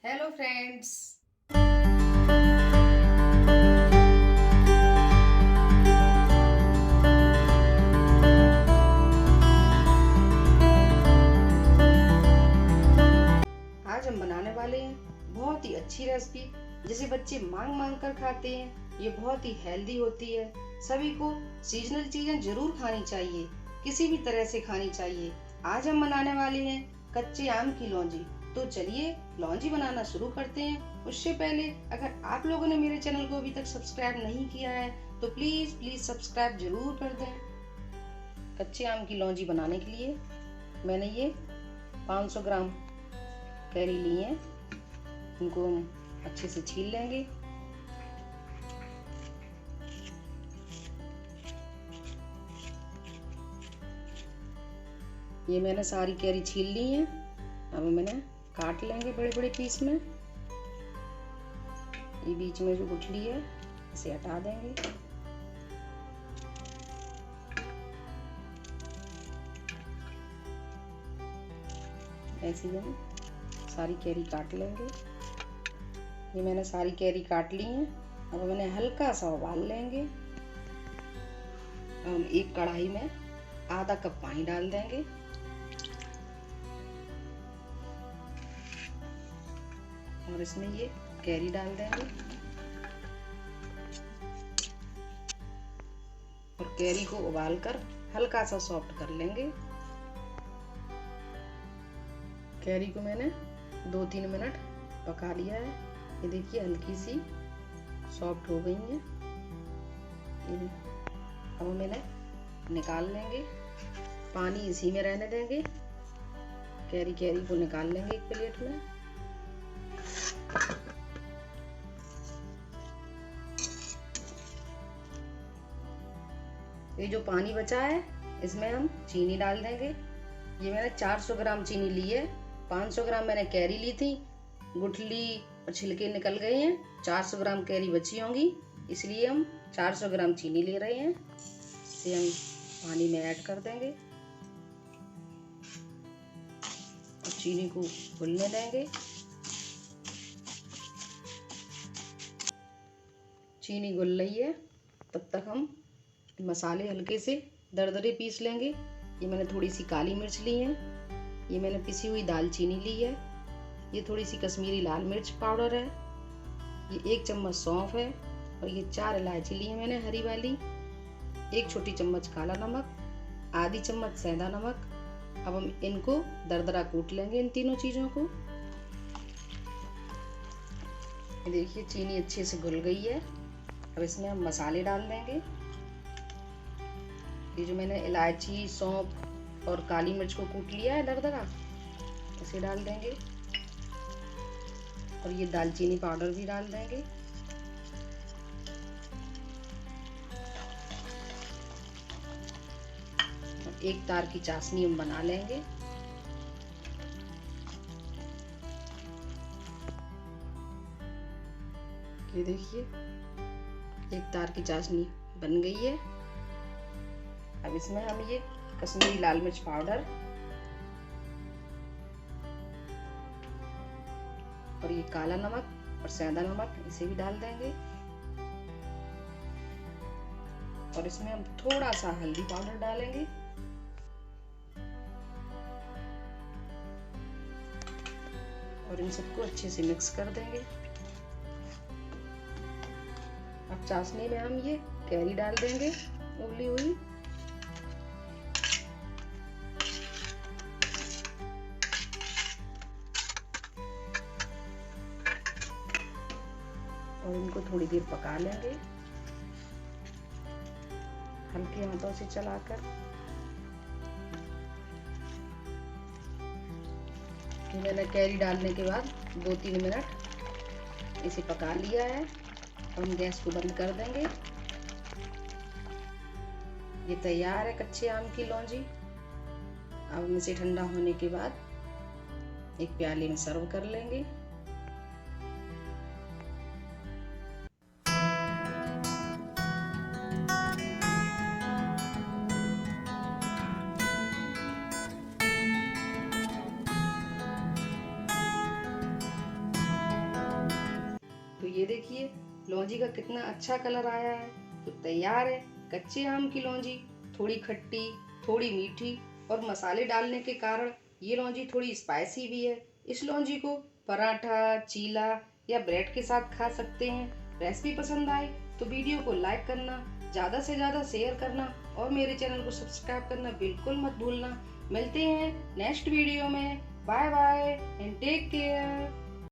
Hello friends. आज हम बनाने वाले हैं बहुत ही अच्छी रेसिपी जिसे बच्चे मांग मांग कर खाते हैं। ये बहुत ही हेल्दी होती है। सभी को सीजनल चीजें जरूर खानी चाहिए, किसी भी तरह से खानी चाहिए। आज हम बनाने वाले हैं कच्चे आम की लौंजी। तो चलिए लौंजी बनाना शुरू करते हैं। उससे पहले अगर आप लोगों ने मेरे चैनल को अभी तक सब्सक्राइब नहीं किया है तो प्लीज प्लीज सब्सक्राइब जरूर कर दें। कच्चे आम की लौंजी बनाने के लिए मैंने ये 500 ग्राम कैरी ली है। इनको हम अच्छे से छील लेंगे। ये मैंने सारी कैरी छील ली है। अब मैंने काट लेंगे बड़े बड़े पीस में। ये बीच में जो गुठली है इसे हटा देंगे। ऐसे ही हम सारी कैरी काट लेंगे। ये मैंने सारी कैरी काट ली है। अब मैंने हल्का सा उबाल लेंगे। हम एक कढ़ाई में आधा कप पानी डाल देंगे और इसमें ये कैरी डाल देंगे और कैरी को उबालकर हल्का सा सॉफ्ट कर लेंगे। कैरी को मैंने 2-3 मिनट पका लिया है। ये देखिए हल्की सी सॉफ्ट हो गई है। अब मैंने निकाल लेंगे। पानी इसी में रहने देंगे। कैरी को निकाल लेंगे एक प्लेट में। ये जो पानी बचा है इसमें हम चीनी डाल देंगे। ये मैंने 400 ग्राम चीनी ली है। 500 ग्राम मैंने कैरी ली थी, गुठली और छिलके निकल गए हैं। 400 ग्राम कैरी बची होंगी, इसलिए हम 400 ग्राम चीनी ले रहे हैं। इसे हम पानी में ऐड कर देंगे और चीनी को घुलने देंगे। चीनी घुल रही है, तब तक हम मसाले हल्के से दरदरे पीस लेंगे। ये मैंने थोड़ी सी काली मिर्च ली है। ये मैंने पिसी हुई दालचीनी ली है। ये थोड़ी सी कश्मीरी लाल मिर्च पाउडर है। ये 1 चम्मच सौंफ है और ये 4 इलायची ली है मैंने हरी वाली। 1 छोटी चम्मच काला नमक, आधी चम्मच सेंधा नमक। अब हम इनको दरदरा कूट लेंगे, इन तीनों चीजों को। ये देखिए चीनी अच्छे से घुल गई है। अब इसमें हम मसाले डाल देंगे। ये जो मैंने इलायची, सौंफ और काली मिर्च को कूट लिया है दरदरा, इसे डाल देंगे और ये दालचीनी पाउडर भी डाल देंगे। और एक तार की चाशनी हम बना लेंगे। ये देखिए एक तार की चाशनी बन गई है। अब इसमें हम ये कश्मीरी लाल मिर्च पाउडर और ये काला नमक और सेंधा नमक इसे भी डाल देंगे और इसमें हम थोड़ा सा हल्दी पाउडर डालेंगे और इन सबको अच्छे से मिक्स कर देंगे। अब चाशनी में हम ये कैरी डाल देंगे उबली हुई और इनको थोड़ी देर पका लेंगे हल्के हाथों से चलाकर। मैंने कैरी डालने के बाद 2-3 मिनट इसे पका लिया है। हम गैस को बंद कर देंगे। ये तैयार है कच्चे आम की लौंजी। अब हम इसे ठंडा होने के बाद एक प्याले में सर्व कर लेंगे। ये देखिए लौंजी का कितना अच्छा कलर आया है। तो तैयार है कच्चे आम की लौंजी। थोड़ी खट्टी, थोड़ी मीठी और मसाले डालने के कारण ये लौंजी थोड़ी स्पाइसी भी है। इस लौंजी को पराठा, चीला या ब्रेड के साथ खा सकते हैं। रेसिपी पसंद आए तो वीडियो को लाइक करना, ज़्यादा से ज़्यादा शेयर करना और मेरे चैनल को सब्सक्राइब करना बिल्कुल मत भूलना। मिलते हैं नेक्स्ट वीडियो में। Bye bye and take care.